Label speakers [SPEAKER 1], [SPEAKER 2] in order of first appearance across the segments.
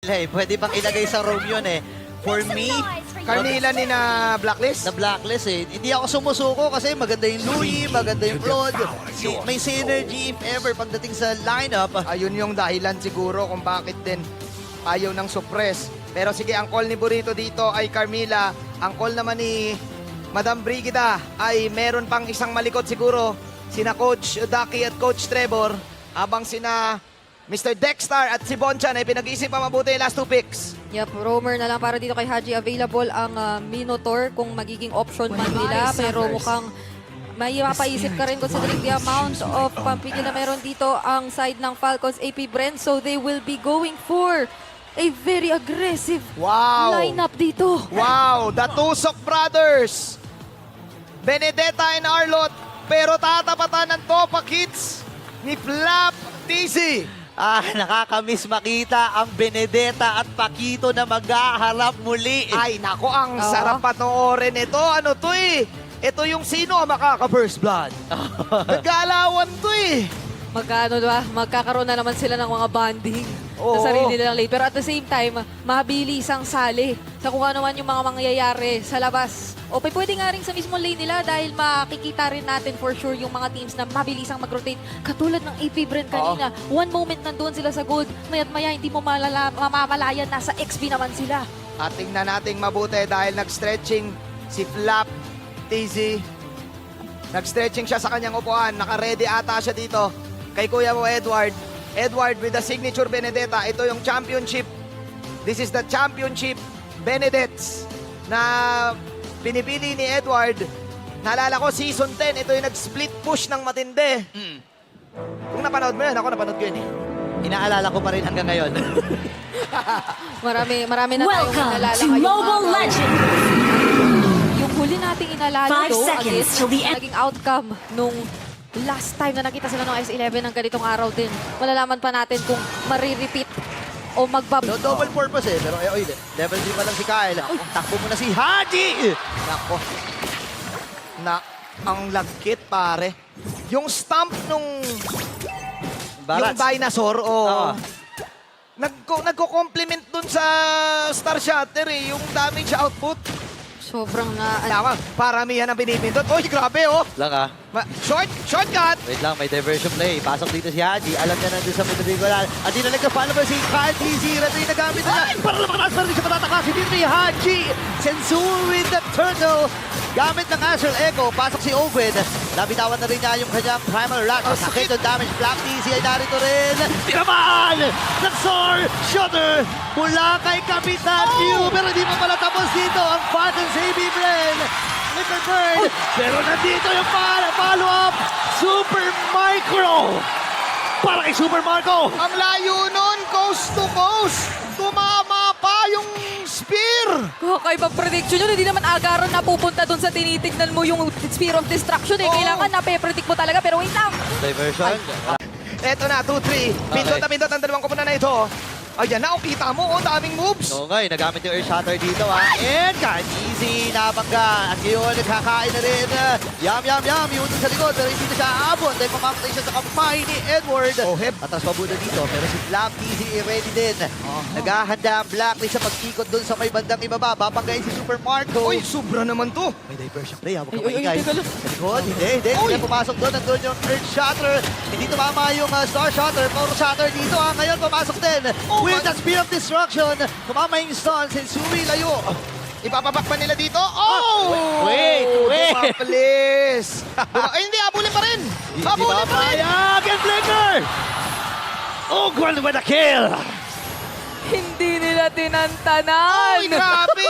[SPEAKER 1] Hey, pwede bang ilagay sa room yun eh? For me,
[SPEAKER 2] Carmilla ni na Blacklist?
[SPEAKER 1] na Blacklist eh. Hindi ako sumusuko kasi maganda yung Louie, maganda yung Claude. May synergy if ever pagdating sa lineup.
[SPEAKER 2] Ayun yung dahilan siguro kung bakit din ayaw ng suppress. Pero sige, ang call ni Burrito dito ay Carmilla. Ang call naman ni Madam Brigida ay meron pang isang malikot siguro. Sina Coach Ducky at Coach Trevor. Habang sina Mr. Dexter at si Bonchan ay pinag-iisipan mabuti yung last two picks.
[SPEAKER 3] Yep, roamer na lang para dito kay Haji. Available ang Minotaur kung magiging option man nila. Pero mukhang may mapaisip ka rin considering the amount of pampigil na meron dito ang side ng Falcons AP Brent. So they will be going for a very aggressive
[SPEAKER 2] Wow!
[SPEAKER 3] lineup dito.
[SPEAKER 2] Wow! The Tusok Brothers! Benedetta and Arlot. Pero tatapatan ng Topa Kids ni Flap TZ.
[SPEAKER 1] Nakakamiss makita ang Benedetta at Paquito na maghaharap muli.
[SPEAKER 2] Ay, nako, ang
[SPEAKER 3] Oo.
[SPEAKER 2] sarap panoorin ito. Ano to eh? Ito yung sino ang makaka-first blood. Nag-aalawan to eh.
[SPEAKER 3] Magkakaroon na naman sila ng mga bonding
[SPEAKER 2] Oo.
[SPEAKER 3] sa sarili nilang lane. Pero at the same time, mabilis ang sali sa kung ano man yung mga mangyayari sa labas. O pwede nga rin sa mismo lane nila dahil makikita rin natin for sure yung mga teams na mabilisang mag-rotate. Katulad ng AP Brent kanina. One moment nandun sila sa gold. Maya't maya hindi mo mamamalayan nasa XP naman sila.
[SPEAKER 2] At tingnan nating mabuti dahil nag-stretching si Flap TZ. Nag-stretching siya sa kanyang upuan. Naka-ready ata siya dito kay kuya mo Edward. Edward with the signature Benedetta. Ito yung championship. This is the championship Benedettes na pinipili ni Edward. Naalala ko, season 10, ito yung nag-split push ng matindi. Kung napanood mo yun, ako napanood ko yun eh.
[SPEAKER 1] Inaalala ko pa rin hanggang ngayon.
[SPEAKER 3] Marami na tayong
[SPEAKER 4] Welcome
[SPEAKER 3] inalala
[SPEAKER 4] to
[SPEAKER 3] ngayong
[SPEAKER 4] Mobile
[SPEAKER 3] araw.
[SPEAKER 4] Legends!
[SPEAKER 3] Yung huli nating inalala
[SPEAKER 4] 5
[SPEAKER 3] to,
[SPEAKER 4] seconds
[SPEAKER 3] again,
[SPEAKER 4] till the end.
[SPEAKER 3] naging outcome nung last time na nakita sila ng S11 ng ganitong araw din. Malalaman pa natin kung marirepeat o
[SPEAKER 1] No, double purpose eh. Pero oy, level 3 pa lang si Kyle. Takbo mo na si Haji!
[SPEAKER 2] Nako. Ang lagkit, pare. Yung stamp nung yung
[SPEAKER 1] Barats.
[SPEAKER 2] dinosaur,
[SPEAKER 1] Oo.
[SPEAKER 2] nagko-compliment dun sa Star Shatter eh, yung damage output.
[SPEAKER 3] sobrang na...
[SPEAKER 2] Tama, paramihan ang binipindot. Oy, grabe oh!
[SPEAKER 1] Lang ah.
[SPEAKER 2] Shortcut!
[SPEAKER 1] Wait lang, may diversion play. Pasok dito si Haji. Alam niya nandun sa midrigolan. At di na nagka-follow ba si Kyle TZ. Reto yung nagamit na. Para lang makataas pa rin siya patatakasin dito ni Haji. Sensu with the turtle. Gamit ng Astral Echo. Pasok si Ogwen. Nabitawan na rin niya yung kanyang primal rat. Sakit yung damage. Black TZ ay narito rin. Tinaman! Nagsor! Shooter! Mula kay Kapitan Mew. Pero di pa pala tapos dito ang Phantom's AB Bren. Little Bird. Pero nandito yung follow-up. Super Micro. Para kay Super Marco.
[SPEAKER 2] Ang layo nun, coast to coast. Tumama pa yung spear.
[SPEAKER 3] Kakaibang prediction yun. Hindi naman agaron na pupunta dun sa tinitignan mo yung Spear of Destruction. Eh.
[SPEAKER 2] Oo.
[SPEAKER 3] Kailangan nape-predict mo talaga. Pero wait lang.
[SPEAKER 1] Diversion.
[SPEAKER 2] Eto na, 2-3. Pindot na pindot ang dalawang kupunan na ito. Ayan na, kita mo, daming moves.
[SPEAKER 1] Oo nga, nagamit yung Earth Shatter dito And kahit easy, nabangga. At ngayon, nagkakain na rin. Yum. Yung sa likod, pero hindi na siya aabot. Dahil mamamatay siya sa kamay ni Edward.
[SPEAKER 2] Oh, hep.
[SPEAKER 1] Atras pabuno dito, pero si Black easy ready din. Naghahanda ang Blacklist sa pag-ikot dun sa may bandang ibaba. Babanggayin si Super Marco.
[SPEAKER 2] Uy, sobra naman to.
[SPEAKER 1] May diversion play, huwag ka
[SPEAKER 3] Ay,
[SPEAKER 1] maingay.
[SPEAKER 3] teka lang.
[SPEAKER 1] Sa likod, hindi.
[SPEAKER 2] Uy!
[SPEAKER 1] Hindi pumasok doon. Nandun yung Earth Shatter. Hindi tumama yung Star Shatter. Power Shatter dito. Ngayon, pumasok din. With the Spear of Destruction. Tumama yung stun. Sensui layo.
[SPEAKER 2] Ipapabak pa nila dito. Oh!
[SPEAKER 1] Wait.
[SPEAKER 2] Dumaplis. Ay, hindi, abulin pa rin. Abulin pa rin.
[SPEAKER 1] Again, Flicker! Ogwen with a kill!
[SPEAKER 3] Hindi nila tinantanan.
[SPEAKER 2] Ay, grabe.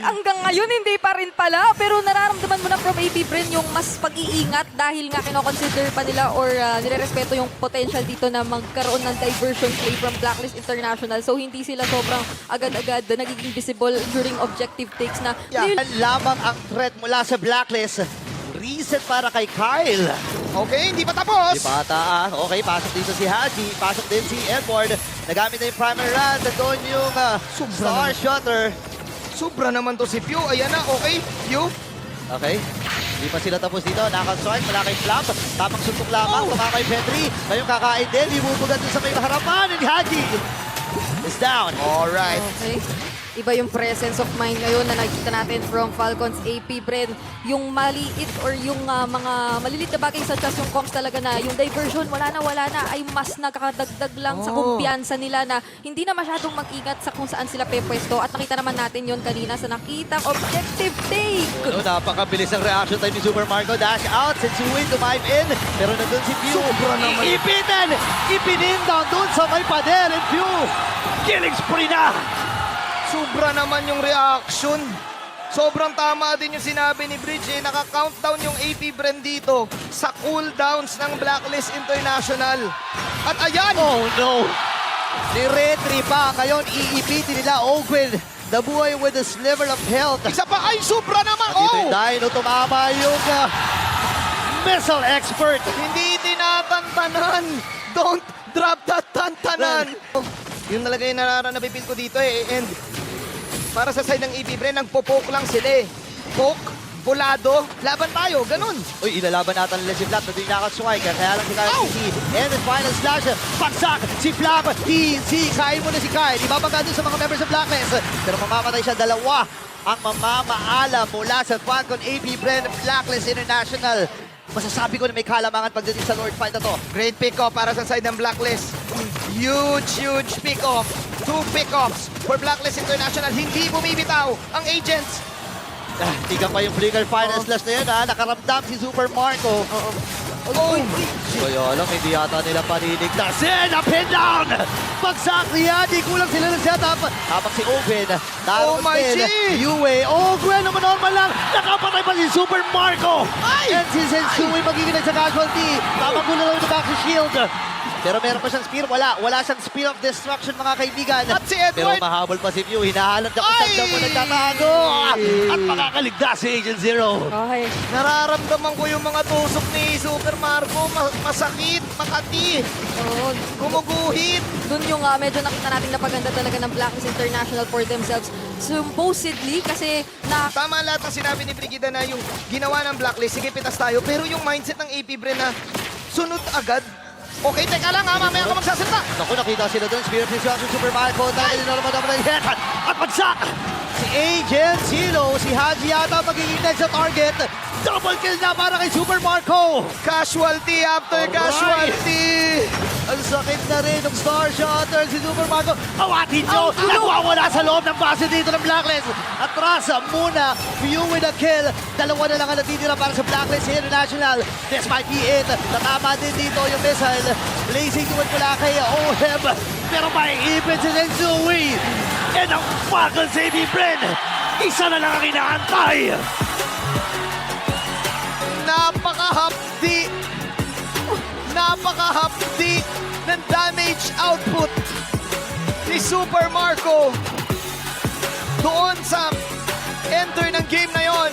[SPEAKER 3] Hanggang ngayon, hindi pa rin pala. Pero nararamdaman mo na from AP Bren yung mas pag-iingat dahil nga kinoconsider pa nila or nirerespeto yung potential dito na magkaroon ng diversion play from Blacklist International. So, hindi sila sobrang agad-agad nagiging visible during objective takes na
[SPEAKER 1] Yan lamang ang threat mula sa Blacklist. Reset para kay Kyle.
[SPEAKER 2] Okay, hindi pa tapos.
[SPEAKER 1] Di bata. Okay, pasok dito si Haji. Pasok din si Edward. Nagamit na yung primary run. Doon yung Star Shutter.
[SPEAKER 2] Sobra naman to si Pew. Ayan na, okay. Pew.
[SPEAKER 1] Okay. Hindi pa sila tapos dito. Nakaka-strike. Wala kay Flap. Tamang suntok lamang. Tumama kay Petri. Ngayong kakain din. Ibubugan dun sa may harapan. Ni Haji. is down.
[SPEAKER 2] Alright.
[SPEAKER 3] Okay. Iba yung presence of mind ngayon na nakikita natin from Falcons AP, Bren. Yung maliit or yung mga malilit na bagay such as yung comms talaga na yung diversion, wala na, ay mas nakakadagdag lang sa kumpiyansa nila na hindi na masyadong mag-ingat sa kung saan sila pepwesto. At nakita naman natin yon kanina sa nakitang objective take.
[SPEAKER 1] Ano, napakabilis ang reaction time ni Super Marco. Dash out, Sensui dive in. Pero nandun si Pew.
[SPEAKER 2] Sobra naman.
[SPEAKER 1] Ipinin down dun sa may pader. And Pew, killing spree na.
[SPEAKER 2] Sobra naman yung reaction. Sobrang tama din yung sinabi ni Bridge. Naka-countdown yung AP Bren dito sa cooldowns ng Blacklist International. At ayan!
[SPEAKER 1] Oh no! Ni-retry pa. Ngayon, iipitin nila Ogwin. The boy with a sliver of health.
[SPEAKER 2] Isa pa, ay sobra naman!
[SPEAKER 1] Dito
[SPEAKER 2] Oh!
[SPEAKER 1] yung Dino, tumama yung missile expert.
[SPEAKER 2] Hindi tinatantanan! Don't drop that tantanan! Yun talaga yung napipill ko dito eh. And para sa side ng AP Bren, nagpo-poke lang sila eh. Poke, volado, laban tayo, ganun.
[SPEAKER 1] Uy, ilalaban natin nila si Flap. Nandun yung nakasway. Kaya lang si Kyle
[SPEAKER 2] Ow!
[SPEAKER 1] TC. And the final slash. Bagsak si Flap. TC. Kain mo na si Kyle. Ibabaga dun sa mga members ng Blacklist. Pero mamamatay siya. Dalawa ang mamamaala mula sa Falcon AP Bren Blacklist International. Masasabi ko na may kalamangan pagdating sa Lord Fight na to.
[SPEAKER 2] Great pick-off para sa side ng Blacklist. Huge pick-off. 2 pick-offs for Blacklist International. Hindi bumibitaw ang agents.
[SPEAKER 1] Tiga pa yung flicker final slash na yun ha. Nakaramdam si Super Marco.
[SPEAKER 2] Oh!
[SPEAKER 1] Kaya lang, hindi yata nila paniligtasin. A pin down! Bagsak niya. Di kulang sila ng setup. Habang si Owen.
[SPEAKER 2] Oh my G!
[SPEAKER 1] Yue. Owen naman normal lang. Nakapatay pa si Super Marco.
[SPEAKER 2] Ay!
[SPEAKER 1] And si Sensui magiginig sa casualty. Mapagulo lang yung back si Shield. Pero meron pa siyang spear. Wala siyang spear of destruction, mga kaibigan.
[SPEAKER 2] At si
[SPEAKER 1] Pero
[SPEAKER 2] Edward!
[SPEAKER 1] mahabol pa si Pew. Hinahalap niya kung
[SPEAKER 2] Ay!
[SPEAKER 1] saan siya mo nagtatago. At makakaligtas si Agent Zero.
[SPEAKER 3] Okay.
[SPEAKER 2] Nararamdaman ko yung mga tusok ni Super Marco. Masakit, makati,
[SPEAKER 3] Oo.
[SPEAKER 2] gumuguhit.
[SPEAKER 3] Doon yung medyo nakita natin na paganda talaga ng Blacklist International for themselves. Supposedly, kasi na
[SPEAKER 2] Tama lahat ng sinabi ni Brigida na yung ginawa ng Blacklist, sige pitas tayo. Pero yung mindset ng AP Bren na sunod agad. Okay, teka lang ha, mamaya ka magsasalita.
[SPEAKER 1] Naku, nakita sila doon. Spirit Destruction, Super Marco. Dahil na naman ng hit. At bagsak! Si Agent Zero, si Haji yata magiging next sa target. Double kill na para kay Super Marco.
[SPEAKER 2] Casualty after
[SPEAKER 1] Alright.
[SPEAKER 2] casualty.
[SPEAKER 1] Ang sakit na rin ng Star Shutter si Super Marco. Awatin nyo! Nagwawala sa loob ng base dito ng Blacklist. Atras muna. Few with a kill. Dalawa na lang ang natitira para sa Blacklist International. This might be it. Natama din dito yung missile. Blazing tuwad mula kay Oheb. Pero may ipin si Sensui. And ang Falcon Safety Bren. Isa na lang ang inaantay.
[SPEAKER 2] Napakahapdi ng damage output ni Super Marco doon sa enter ng game na yon.